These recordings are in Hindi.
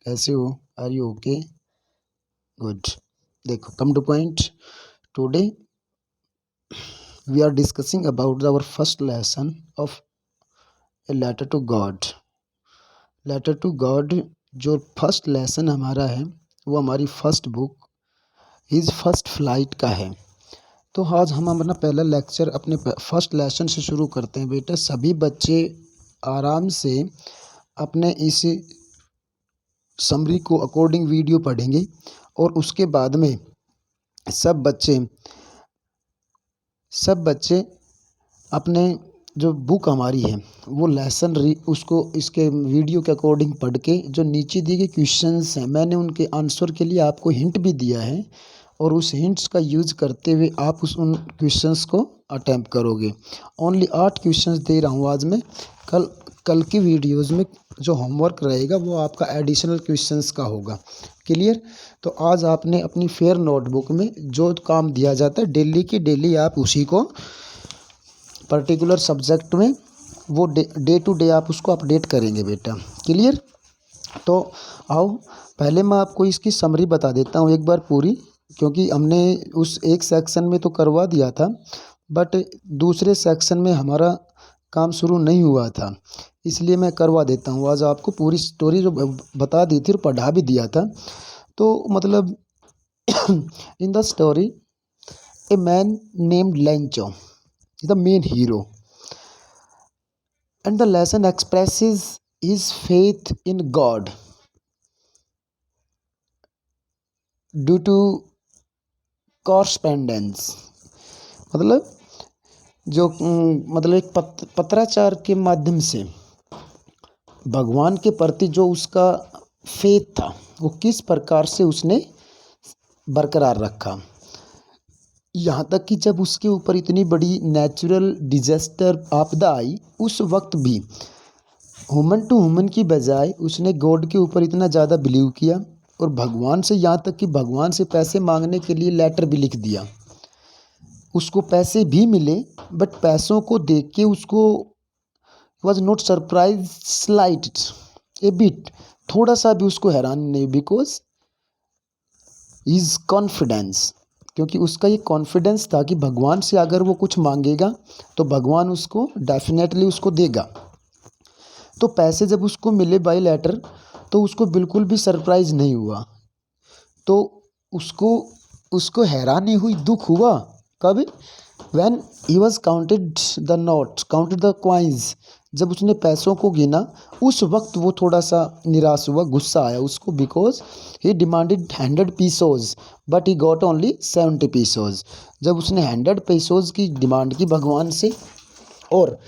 कैसे हो? Are you okay? गुड। देखो, come to point. Today we are discussing about our first lesson of a letter to God. Letter to God जो फर्स्ट लेसन हमारा है वो हमारी first book his first flight का है। तो आज हम अपना पहला लेक्चर अपने फर्स्ट लेसन से शुरू करते हैं। बेटा, सभी बच्चे आराम से अपने इस समरी को अकॉर्डिंग वीडियो पढ़ेंगे और उसके बाद में सब बच्चे अपने जो बुक हमारी है वो लेसन उसको इसके वीडियो के अकॉर्डिंग पढ़ के जो नीचे दिए गए क्वेश्चंस हैं मैंने उनके आंसर के लिए आपको हिंट भी दिया है और उस हिंट्स का यूज़ करते हुए आप उन क्वेश्चंस को अटेम्प्ट करोगे। ओनली 8 क्वेश्चंस दे रहा हूँ आज मैं। कल की वीडियोस में जो होमवर्क रहेगा वो आपका एडिशनल क्वेश्चंस का होगा। क्लियर? तो आज आपने अपनी फेयर नोटबुक में जो काम दिया जाता है डेली की डेली आप उसी को पर्टिकुलर सब्जेक्ट में वो डे टू डे आप उसको अपडेट करेंगे बेटा। क्लियर? तो आओ पहले मैं आपको इसकी समरी बता देता हूँ एक बार पूरी, क्योंकि हमने उस एक सेक्शन में तो करवा दिया था बट दूसरे सेक्शन में हमारा काम शुरू नहीं हुआ था, इसलिए मैं करवा देता हूँ। आज आपको पूरी स्टोरी जो बता दी थी और पढ़ा भी दिया था। तो मतलब in the story a man named Lencho is the main hero, and the lesson expresses his faith in God due to correspondence। मतलब जो मतलब एक पत्राचार के माध्यम से भगवान के प्रति जो उसका फेथ था वो किस प्रकार से उसने बरकरार रखा। यहाँ तक कि जब उसके ऊपर इतनी बड़ी नेचुरल डिजास्टर आपदा आई उस वक्त भी ह्यूमन टू ह्यूमन की बजाय उसने गॉड के ऊपर इतना ज़्यादा बिलीव किया और भगवान से यहाँ तक कि भगवान से पैसे मांगने के लिए लेटर भी लिख दिया। उसको पैसे भी मिले बट पैसों को देख के उसको was not surprise slight A bit, थोड़ा सा भी उसको हैरान नहीं, बिकॉज इज कॉन्फिडेंस, क्योंकि उसका ये कॉन्फिडेंस था कि भगवान से अगर वो कुछ मांगेगा तो भगवान उसको डेफिनेटली उसको देगा। तो पैसे जब उसको मिले बाय लेटर तो उसको बिल्कुल भी सरप्राइज नहीं हुआ, तो उसको हैरानी हुई, दुख हुआ। कब? When he was counted the coins, जब उसने पैसों को गिना उस वक्त वो थोड़ा सा निराश हुआ, गुस्सा आया उसको, because he demanded 100 pesos but he got only 70 pesos. जब उसने 100 पीसोज की डिमांड की भगवान से और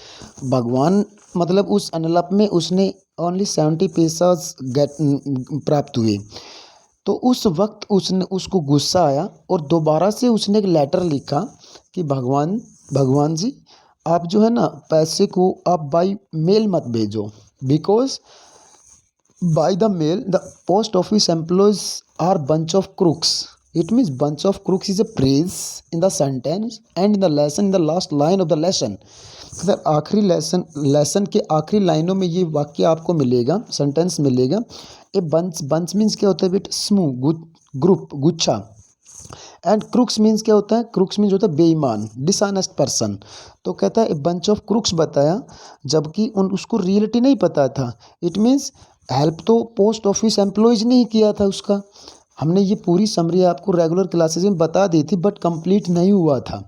भगवान मतलब उस एनवलप में उसने ओनली 70 पीसोज प्राप्त हुए, तो उस वक्त उसको गुस्सा आया और दोबारा से उसने एक लेटर लिखा कि भगवान जी आप जो है ना पैसे को आप बाय मेल मत भेजो, because by the mail the post office employees are bunch of crooks. It means bunch of crooks is a phrase in the sentence and in the lesson in the last line of the lesson. अगर आखिरी लेसन के आखिरी लाइनों में ये वाक्य आपको मिलेगा, सेंटेंस मिलेगा। ए बंच मीन्स क्या होता है बेटा? समूह, ग्रुप, गुच्छा। एंड क्रूक्स मीन्स क्या होता है? क्रूक्स मीन्स होता है बेईमान, डिसऑनेस्ट पर्सन। तो कहता है ए बंच ऑफ क्रूक्स बताया, जबकि उसको रियलिटी नहीं पता था। इट मीन्स हेल्प तो पोस्ट ऑफिस एम्प्लॉयज ने ही किया था उसका। हमने ये पूरी समरी आपको रेगुलर क्लासेस में बता दी थी बट कंप्लीट नहीं हुआ था,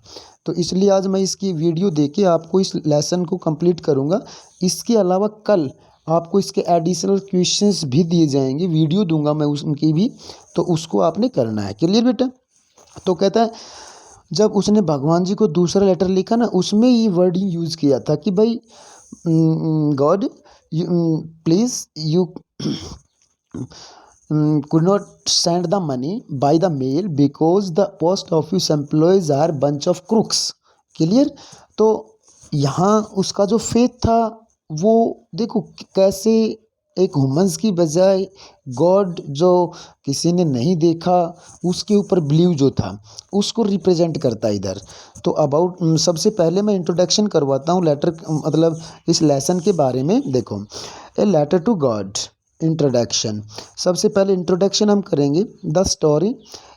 तो इसलिए आज मैं इसकी वीडियो देके आपको इस लेसन को कंप्लीट करूँगा। इसके अलावा कल आपको इसके एडिशनल क्वेश्चंस भी दिए जाएंगे, वीडियो दूंगा मैं उनकी भी, तो उसको आपने करना है। क्लियर बेटा? तो कहता है जब उसने भगवान जी को दूसरा लेटर लिखा ना उसमें ये वर्डिंग यूज़ किया था कि भाई God please you could not send the money by the mail because the post office employees are bunch of crooks। Clear? तो यहाँ उसका जो फेथ था वो देखो कैसे एक ह्यूमंस की बजाय गॉड जो किसी ने नहीं देखा उसके ऊपर बिलीव जो था उसको रिप्रेजेंट करता है इधर। तो अबाउट सबसे पहले मैं इंट्रोडक्शन करवाता हूँ लेटर मतलब इस लेसन के बारे में। देखो, a letter to God introduction. सबसे पहले इंट्रोडक्शन हम करेंगे। The story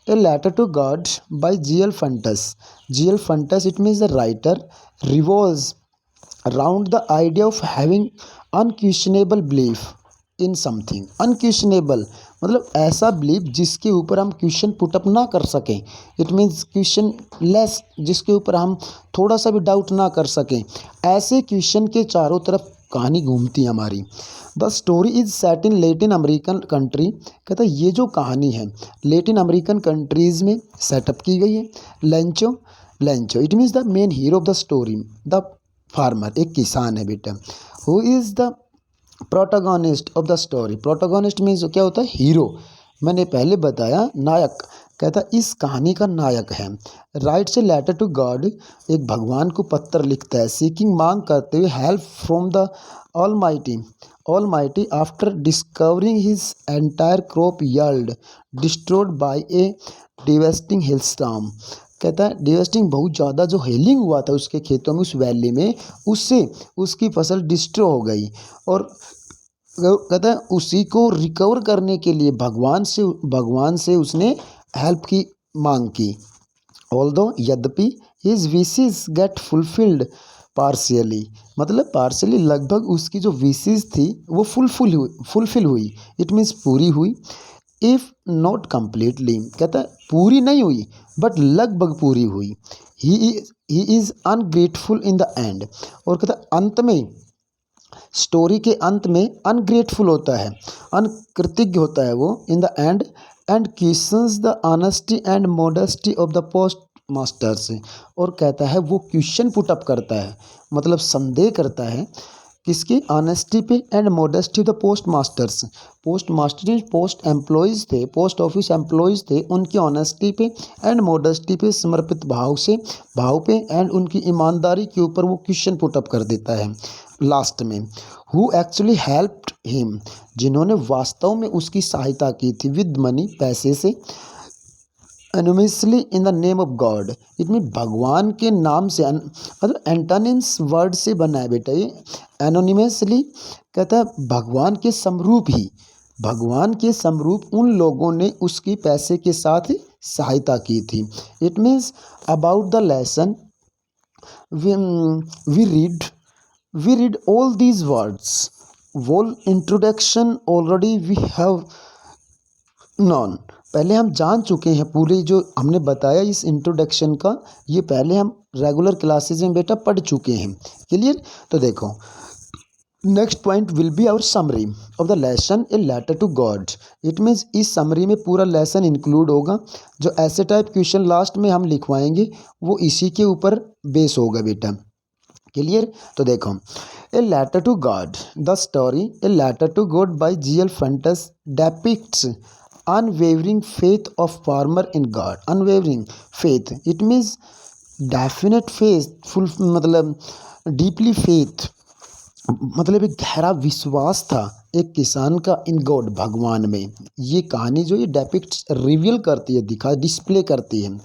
a letter to God by G L. Fuentes. G L. Fuentes it means the writer revolves around the idea of having unquestionable belief in something. Unquestionable मतलब ऐसा बिलीफ जिसके ऊपर हम क्वेश्चन पुटअप ना कर सकें। इट मीन्स क्वेश्चन लेस, जिसके ऊपर हम थोड़ा सा भी डाउट ना कर सकें। ऐसे क्वेश्चन के चारों तरफ कहानी घूमती है हमारी। The story is set in Latin American country. कहता है ये जो कहानी है लेटिन अमेरिकन कंट्रीज़ में सेटअप की गई है। Lencho, Lencho it means the main hero of the story, the farmer, एक किसान है बेटा। Who is the protagonist of the story. Protagonist means क्या होता है? हीरो। मैंने पहले बताया नायक। कहता इस कहानी का नायक है। Writes a letter to God, एक भगवान को पत्र लिखता है, सीकिंग मांग करते हुए help from the almighty after discovering his entire crop yield destroyed by a devastating hailstorm. कहता है डिवेस्टिंग बहुत ज़्यादा जो हेलिंग हुआ था उसके खेतों में, उस वैली में, उससे उसकी फसल डिस्ट्रॉय हो गई। और कहता है उसी को रिकवर करने के लिए भगवान से उसने हेल्प की मांग की। ऑल्दो यद्यपि his wishes gate fulfilled partially, मतलब पार्शियली लगभग उसकी जो विशेस थी वो फुलफिल हुई। इट मीन्स पूरी हुई। इफ़ नॉट कम्प्लीटली, कहता है पूरी नहीं हुई बट लगभग पूरी हुई। He is ungrateful in the end. और कहता है अंत में, स्टोरी के अंत में अनग्रेटफुल होता है, अनकृतज्ञ होता है वो in the end questions the honesty and modesty of the post masters. और कहता है वो क्वेश्चन पुटअप करता है, मतलब संदेह करता है किसकी? ऑनेस्टी पे and modesty of the post masters. Post master post employees थे, पोस्ट ऑफिस एम्प्लॉयज़ थे, उनकी ऑनेस्टी पे एंड मॉडेस्टी पे, समर्पित भाव पे एंड उनकी ईमानदारी के ऊपर वो क्वेश्चन पुटअप कर देता है लास्ट में। हु एक्चुअली हेल्प्ड हिम, जिन्होंने वास्तव में उसकी सहायता की थी, विद मनी, पैसे से, anonymously in the name of God. It mean भगवान के नाम से, मतलब एंटोनिम्स वर्ड से बना है बेटा ये। एनोनिमसली कहता है भगवान के समरूप उन लोगों ने उसकी पैसे के साथ सहायता की थी। It means about the lesson we read all these words, whole introduction already we have known। पहले हम जान चुके हैं, पूरे जो हमने बताया इस इंट्रोडक्शन का, ये पहले हम रेगुलर क्लासेज में बेटा पढ़ चुके हैं। क्लियर? तो देखो next point will be our summary of the lesson a letter to God. It means इस समरी में पूरा लेसन इंक्लूड होगा। जो ऐसे टाइप क्वेश्चन लास्ट में हम लिखवाएंगे वो इसी के ऊपर बेस होगा बेटा। क्लियर? तो देखो a letter to God, the story a letter to God by G L. Fuentes depicts unwavering faith of farmer in God। unwavering faith it means definite faith, full मतलब deeply faith, मतलब एक गहरा विश्वास था एक किसान का इन गॉड, भगवान में। ये कहानी जो ये डेपिक्ट्स रिवील करती है, डिस्प्ले करती है।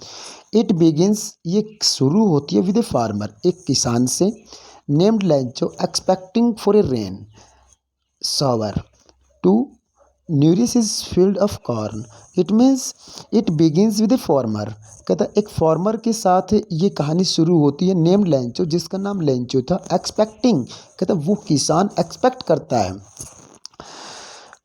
इट बिगिंस, ये शुरू होती है विद ए फार्मर, एक किसान से, named Lencho, expecting for a rain shower to nourish his field of corn. It means it begins with a farmer. कहता है एक फार्मर के साथ ये कहानी शुरू होती है, नेम्ड लेंचो, जिसका नाम लेंचो था, एक्सपेक्टिंग, कहता है वो किसान एक्सपेक्ट करता है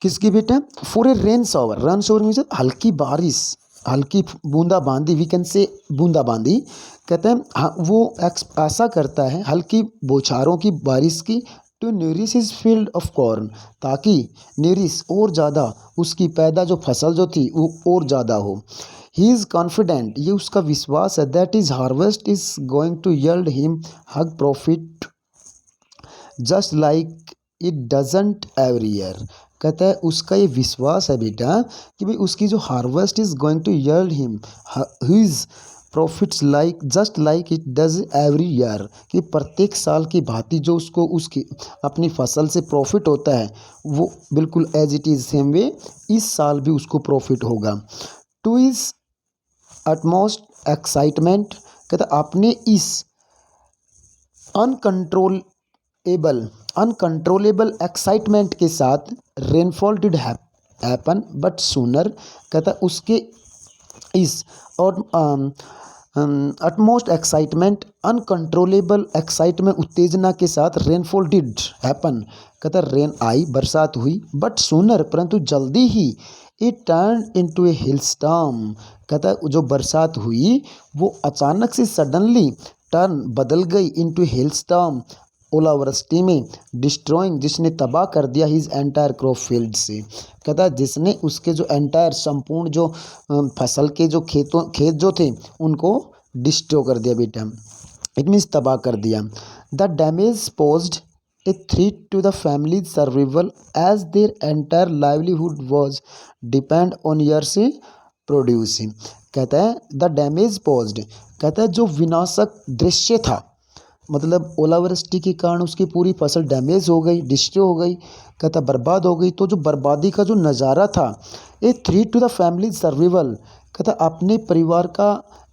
किसकी बेटा? For a rain shower. Rain shower means हल्की बारिश, हल्की बूंदाबांदी, वी कैन से बूंदाबांदी। कहते हैं हाँ, वो ऐसा करता है हल्की बौछारों की बारिश की, to nourish his field of corn, ताकि न्यूरिश और ज़्यादा उसकी पैदा जो फसल जो थी वो और ज़्यादा हो। ही इज़ कॉन्फिडेंट, ये उसका विश्वास है, that his harvest is going to yield him huge profit just like it doesn't every year. कहता है उसका ये विश्वास है बेटा कि भाई उसकी जो harvest is going to yield him his profits like just like it does every year, कि प्रत्येक साल की भांति जो उसको उसकी अपनी फसल से प्रॉफिट होता है वो बिल्कुल as it is same way इस साल भी उसको प्रॉफिट होगा। टू इज अटमोस्ट एक्साइटमेंट, कहता अपने इस अनकंट्रोलेबल एक्साइटमेंट के साथ, rainfall did happen but sooner, कहता उसके इस और अटमोस्ट एक्साइटमेंट, अनकंट्रोलेबल एक्साइटमेंट, उत्तेजना के साथ रेनफॉल डिड हैपन, कहता रेन आई, बरसात हुई, बट सूनर, परंतु जल्दी ही, it turn into a hill storm, कहता जो बरसात हुई वो अचानक से सडनली टर्न बदल गई इनटू हिल स्टॉर्म, ओलावृष्टि में, डिस्ट्रॉइंग जिसने तबाह कर दिया हिज एंटायर क्रॉप फील्ड से, कहता जिसने उसके जो एंटायर संपूर्ण जो फसल के जो खेत जो थे उनको डिस्ट्रॉय कर दिया बेटा, इट मीन्स तबाह कर दिया। The damage posed a threat to the family survival as their entire livelihood was depend on years producing, कहता है द डैमेज पोज्ड, कहता है जो विनाशक दृश्य था, मतलब ओलावृष्टि के कारण उसकी पूरी फसल डैमेज हो गई, डिस्ट्रॉय हो गई, कहता बर्बाद हो गई, तो जो बर्बादी का जो नज़ारा था, a threat to the family survival, कहता अपने परिवार का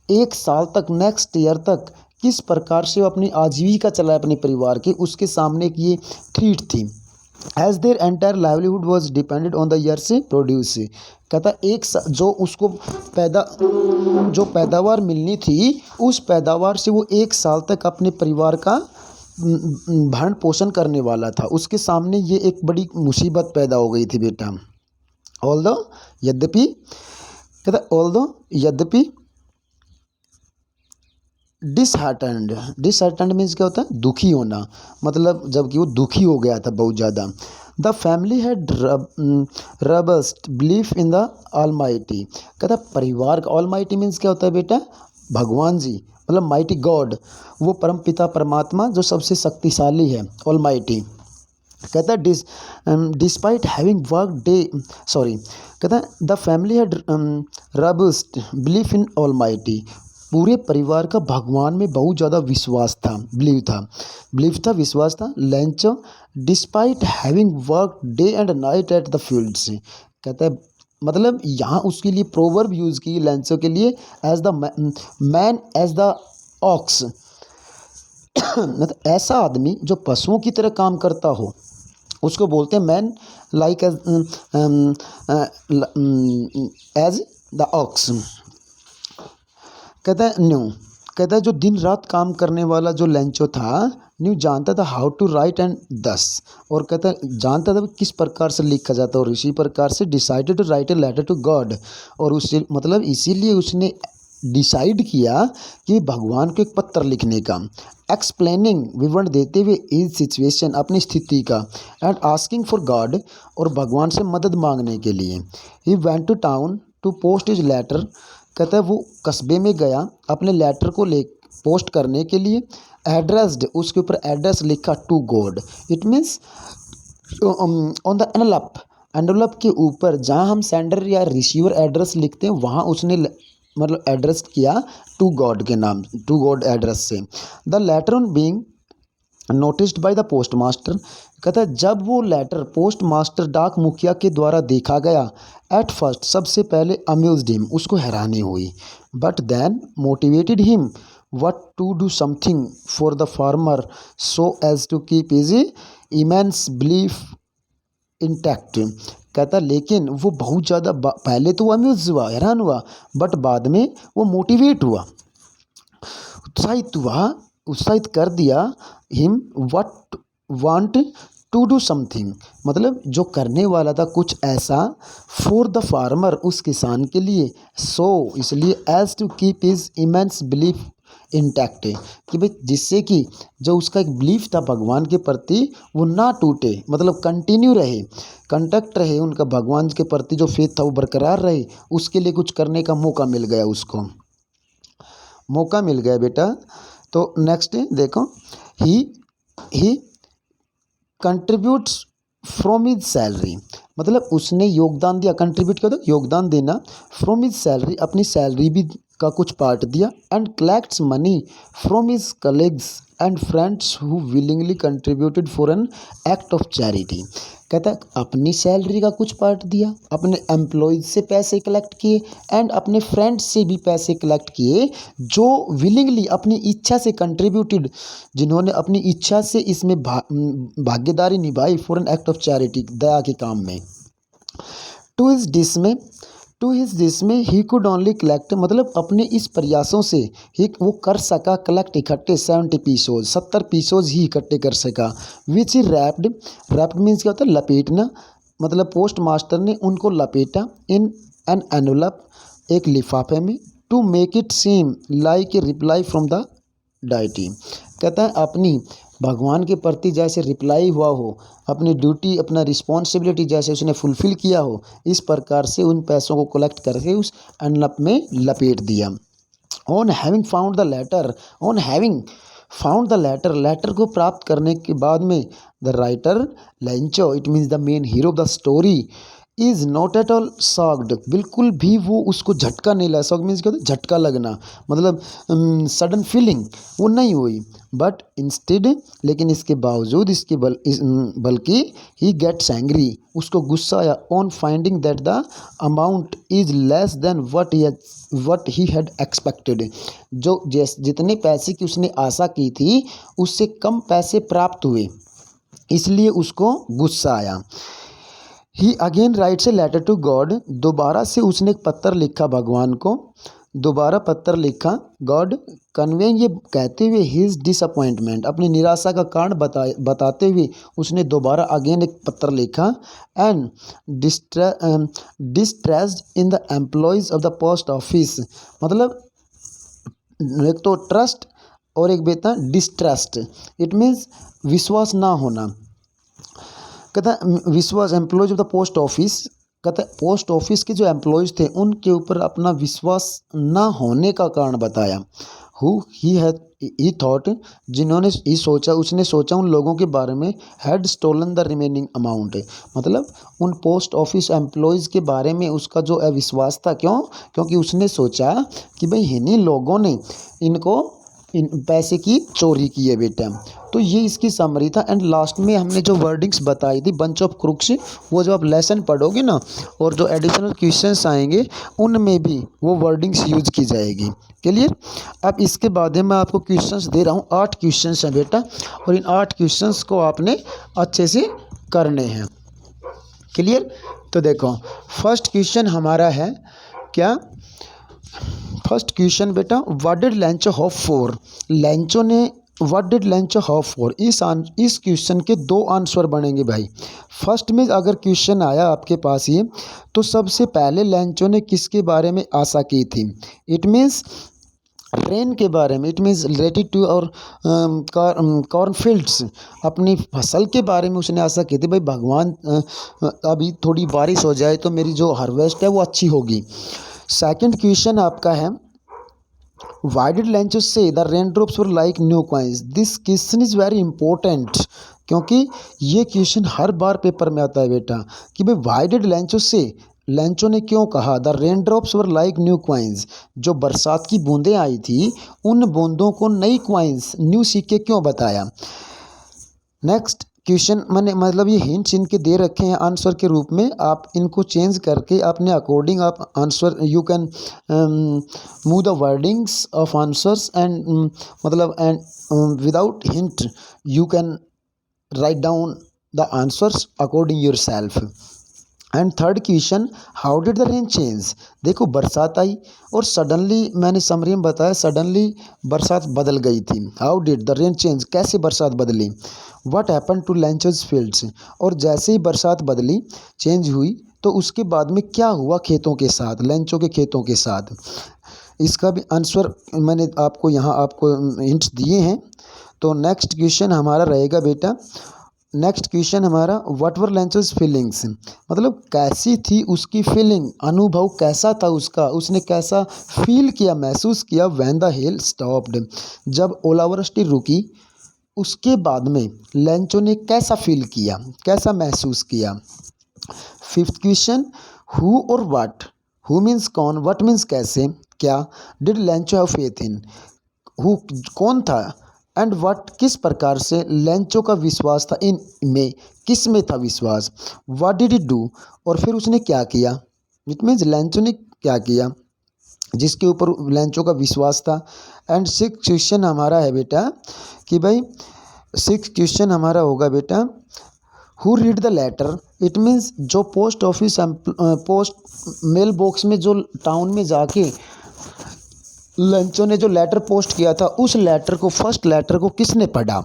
1 साल तक, नेक्स्ट ईयर तक किस प्रकार से वो अपनी आजीविका चलाए अपने परिवार की, उसके सामने की ये थ्रेट थी। As their entire livelihood was depended on the year से प्रोड्यूस, कहता जो उसको जो पैदावार मिलनी थी उस पैदावार से वो 1 साल तक अपने परिवार का भरण पोषण करने वाला था, उसके सामने ये एक बड़ी मुसीबत पैदा हो गई थी बेटा। ऑल्दो यद्यपि, कहता ऑल्दो यद्यपि, डिसहार्टेंड मीन्स क्या होता है, दुखी होना, मतलब जबकि वो दुखी हो गया था बहुत ज़्यादा। The family had robust belief in the almighty, कहता परिवार का, ऑलमाइटी मीन्स क्या होता है बेटा, भगवान जी, मतलब माइटी गॉड, वो परम पिता परमात्मा जो सबसे शक्तिशाली है, ऑलमाइटी, कहता डिस्पाइट हैविंग वर्क डे कहता the family had robust belief in almighty, पूरे परिवार का भगवान में बहुत ज़्यादा विश्वास था, बिलीव था, विश्वास था। लैंचो despite having work day and night at the fields, कहता है मतलब यहाँ उसके लिए प्रोवर्ब यूज़ की लैंचो के लिए, as the man as the ox, मतलब ऐसा आदमी जो पशुओं की तरह काम करता हो उसको बोलते हैं man like as the ox, कहता है न्यू, कहता है जो दिन रात काम करने वाला जो लेंचो था, न्यू जानता था हाउ टू राइट एंड दस, और कहता है जानता था किस प्रकार से लिखा जाता है, और इसी प्रकार से decided to write a letter to God, और उससे मतलब इसीलिए उसने डिसाइड किया कि भगवान को एक पत्र लिखने का, एक्सप्लेनिंग विवरण देते हुए इस सिचुएशन अपनी स्थिति का, एंड आस्किंग फॉर गॉड, और भगवान से मदद मांगने के लिए। He went to town to post his letter, कहता है वो कस्बे में गया अपने लेटर को ले पोस्ट करने के लिए, एड्रेस्ड उसके ऊपर एड्रेस लिखा to God, it means on the envelope के ऊपर जहाँ हम सेंडर या रिसीवर एड्रेस लिखते हैं वहाँ उसने मतलब एड्रेस किया टू गॉड के नाम, टू गॉड एड्रेस से। The later on being noticed by the post master, कहता है जब वो लेटर पोस्ट मास्टर डाक मुखिया के द्वारा देखा गया, एट फर्स्ट सबसे पहले अम्यूज्ड हिम, उसको हैरानी हुई, but then motivated him what to do something for the farmer so as to keep his immense belief intact, कहता लेकिन वो बहुत ज़्यादा पहले तो वो अम्यूज हुआ, हैरान हुआ, बट बाद में वो मोटिवेट हुआ, उत्साहित कर दिया him what want to do something, मतलब जो करने वाला था कुछ ऐसा, फॉर द फार्मर उस किसान के लिए, सो इसलिए as to keep his immense belief intact, कि भाई जिससे कि जो उसका एक बिलीफ था भगवान के प्रति वो ना टूटे, मतलब कंटिन्यू रहे, कंटैक्ट रहे, उनका भगवान के प्रति जो फेथ था वो बरकरार रहे, उसके लिए कुछ करने का मौका मिल गया, उसको मौका मिल गया बेटा। तो नेक्स्ट देखो, ही कंट्रीब्यूट्स फ्रॉम हिज सैलरी, मतलब उसने योगदान दिया, कंट्रीब्यूट क्या होता है योगदान देना, फ्रॉम हिज सैलरी अपनी सैलरी भी का कुछ पार्ट दिया, and collects money from his colleagues and friends who willingly contributed for an act of charity. कहता है अपनी सैलरी का कुछ पार्ट दिया, अपने एम्प्लॉयज से पैसे कलेक्ट किए एंड अपने फ्रेंड्स से भी पैसे कलेक्ट किए जो विलिंगली अपनी इच्छा से कंट्रीब्यूटेड, जिन्होंने अपनी इच्छा से इसमें भागीदारी निभाई for an act of charity, दया के काम में। To his dismay he could only collect, मतलब अपने इस प्रयासों से ही वो कर सका कलेक्ट इकट्ठे 70 पीसोज, 70 पीसोज ही इकट्ठे कर सका। विच ही रैप्ड मीन्स क्या होता है लपेटना, मतलब पोस्ट मास्टर ने उनको लपेटा इन एन एनवलप, एक लिफाफे में, to make it seem like a reply from the deity. कहता है अपनी भगवान के प्रति जैसे रिप्लाई हुआ हो, अपनी ड्यूटी अपना रिस्पॉन्सिबिलिटी जैसे उसने फुलफिल किया हो, इस प्रकार से उन पैसों को कलेक्ट करके उस एनवलप में लपेट दिया। On having found the letter, letter को प्राप्त करने के बाद में the writer Lencho, it means the main hero of the story, is not at all shocked, बिल्कुल भी वो उसको झटका नहीं लगा। शॉक मीन्स क्या होता है झटका लगना, मतलब सडन फीलिंग वो नहीं हुई। बट इंस्टेड, लेकिन इसके बावजूद बल्कि ही गेट्स एंग्री, उसको गुस्सा आया on finding that the amount is less than what he had expected, जो जितने पैसे की उसने आशा की थी उससे कम पैसे प्राप्त हुए, इसलिए उसको गुस्सा आया। He again writes a letter to God, दोबारा से उसने एक पत्र लिखा भगवान को, दोबारा पत्र लिखा गॉड कन्वेइंग, ये कहते हुए हिज डिसअपॉइंटमेंट, अपनी निराशा का कारण बताते हुए उसने दोबारा अगेन एक पत्र लिखा। And distressed in the employees of the post office, मतलब एक तो ट्रस्ट और एक बेटा डिस्ट्रस्ट, इट मीन्स विश्वास ना होना। कहता है विश्वास employees of the post office, कहता है पोस्ट ऑफिस के जो एम्प्लॉयज़ थे उनके ऊपर अपना विश्वास ना होने का कारण बताया। ही थॉट, जिन्होंने उसने सोचा उन लोगों के बारे में, had stolen the remaining amount, मतलब उन पोस्ट ऑफिस एम्प्लॉयज़ के बारे में उसका जो अविश्वास था। क्योंकि उसने सोचा कि भाई इन्हीं लोगों ने इन पैसे की चोरी की है बेटा। तो ये इसकी समरी था। एंड लास्ट में हमने जो वर्डिंग्स बताई थी बंच ऑफ क्रुक्स, वो जब आप लेसन पढ़ोगे ना और जो एडिशनल क्वेश्चंस आएंगे उनमें भी वो वर्डिंग्स यूज की जाएगी। क्लियर। अब इसके बाद मैं आपको क्वेश्चंस दे रहा हूँ, 8 क्वेश्चंस हैं बेटा, और इन 8 क्वेश्चंस को आपने अच्छे से करने हैं। क्लियर। तो देखो फर्स्ट क्वेश्चन हमारा है क्या, फर्स्ट क्वेश्चन बेटा, what did Lencho hope for, Lencho ने what did Lencho hope for, इस क्वेश्चन के 2 आंसर बनेंगे भाई। फर्स्ट में अगर क्वेश्चन आया आपके पास ये, तो सबसे पहले लेंचो ने किसके बारे में आशा की थी, इट मीन्स रेन के बारे में, इट मीन्स रिलेटेड टू और कॉर्नफील्ड्स, अपनी फसल के बारे में उसने आशा की थी भाई भगवान अभी थोड़ी बारिश हो जाए तो मेरी जो हार्वेस्ट है वो अच्छी होगी। सेकंड क्वेश्चन आपका है, व्हाई डिड लेंचो से the rain drops were like new coins, this question is very important, क्योंकि ये क्वेश्चन हर बार पेपर में आता है बेटा कि भाई व्हाई डिड लेंचो से, लेंचो ने क्यों कहा the rain drops were like new coins, जो बरसात की बूंदें आई थी उन बूंदों को नई कॉइन्स, न्यू सिक्के क्यों बताया। नेक्स्ट क्वेश्चन मैंने मतलब ये हिंट्स इनके दे रखे हैं आंसर के रूप में, आप इनको चेंज करके अपने अकॉर्डिंग आप answer you can move the wordings of answers and मतलब and without hint you can write down the answers according yourself. And third question, how did the rain change, देखो बरसात आई और सडनली मैंने समरी में बताया सडनली बरसात बदल गई थी। How did the rain change, कैसे बरसात बदली। What happen to Lencho's fields, और जैसे ही बरसात बदली चेंज हुई तो उसके बाद में क्या हुआ खेतों के साथ, लेंचो के खेतों के साथ। इसका भी आंसर मैंने आपको यहाँ आपको हिंट्स दिए हैं। तो नेक्स्ट क्वेश्चन हमारा रहेगा बेटा, नेक्स्ट क्वेश्चन हमारा, व्हाट वर लेंचोज फीलिंग्स, मतलब कैसी थी उसकी फीलिंग, अनुभव कैसा था उसका, उसने कैसा फील किया, महसूस किया। व्हेन द हेल स्टॉप्ड, जब ओलावृष्टि रुकी उसके बाद में लेंचो ने कैसा फील किया, कैसा महसूस किया। फिफ्थ क्वेश्चन, हु और व्हाट, हु मीन्स कौन, व्हाट मीन्स कैसे, क्या, did Lencho have faith in, who कौन था, एंड व्हाट किस प्रकार से लेंचो का विश्वास था इन में, किस में था विश्वास, व्हाट डिड इट डू, और फिर उसने क्या किया, इट मीन्स लेंचो ने क्या किया जिसके ऊपर लेंचो का विश्वास था। एंड सिक्स क्वेश्चन हमारा है बेटा कि भाई सिक्स क्वेश्चन हमारा होगा बेटा who read the letter, it means जो post office post mail box में जो टाउन में जाके लेंचो ने जो लेटर पोस्ट किया था उस लेटर को, फर्स्ट लेटर को किसने पढ़ा।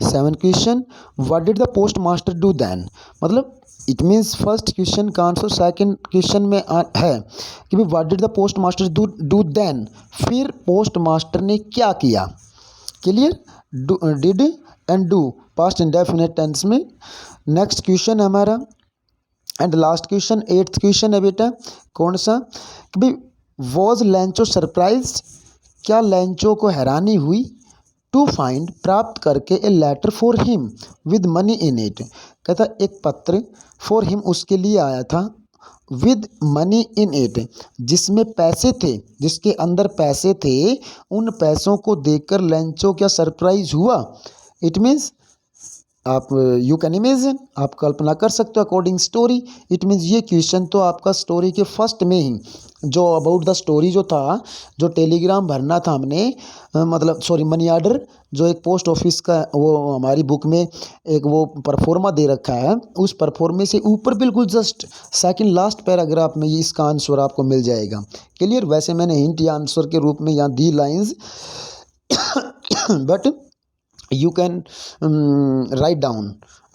Seven question what did the post master do then, मतलब इट मीन्स फर्स्ट क्वेश्चन का आंसर सेकंड क्वेश्चन में है कि भाई what did the post master do then, फिर पोस्ट मास्टर ने क्या किया। Clear, did and do past indefinite tense में। नेक्स्ट क्वेश्चन हमारा and last question eighth question है बेटा कौन सा कि भाई वॉज लेंचो सरप्राइज, क्या लेंचो को हैरानी हुई, टू फाइंड प्राप्त करके a letter for him with money in it, कहता एक पत्र फॉर हिम उसके लिए आया था विद मनी इन इट जिसमें पैसे थे, जिसके अंदर पैसे थे, उन पैसों को देखकर लेंचो क्या सरप्राइज हुआ। इट मीन्स आप यू कैन इमेजिन, आप कल्पना कर सकते हो अकॉर्डिंग स्टोरी। इट मीन्स ये क्वेश्चन तो आपका स्टोरी के फर्स्ट में ही जो अबाउट द स्टोरी जो था, जो टेलीग्राम भरना था हमने, मतलब सॉरी मनी ऑर्डर, जो एक पोस्ट ऑफिस का वो हमारी बुक में एक वो परफॉर्मा दे रखा है, उस परफॉर्मे से ऊपर बिल्कुल जस्ट सेकंड लास्ट पैराग्राफ में ये इसका आंसर आपको मिल जाएगा। क्लियर, वैसे मैंने हिंट या आंसर के रूप में यहाँ दी lines but you can write down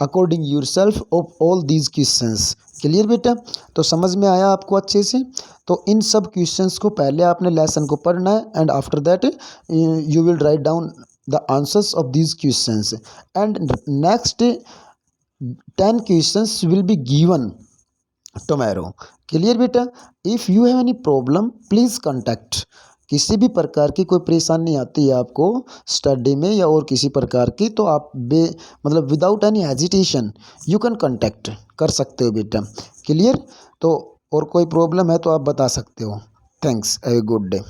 according yourself of all these questions। Clear बेटा, तो समझ में आया आपको अच्छे से। तो इन सब क्वेश्चंस को पहले आपने लेसन को पढ़ना है and after that you will write down the answers of these questions and next 10 questions will be given tomorrow. Clear बेटा, if you have any problem please contact, किसी भी प्रकार की कोई परेशानी आती है आपको स्टडी में या और किसी प्रकार की, तो आप मतलब without any hesitation you can contact कर सकते हो बेटा। क्लियर, तो और कोई प्रॉब्लम है तो आप बता सकते हो। Thanks, have a good day.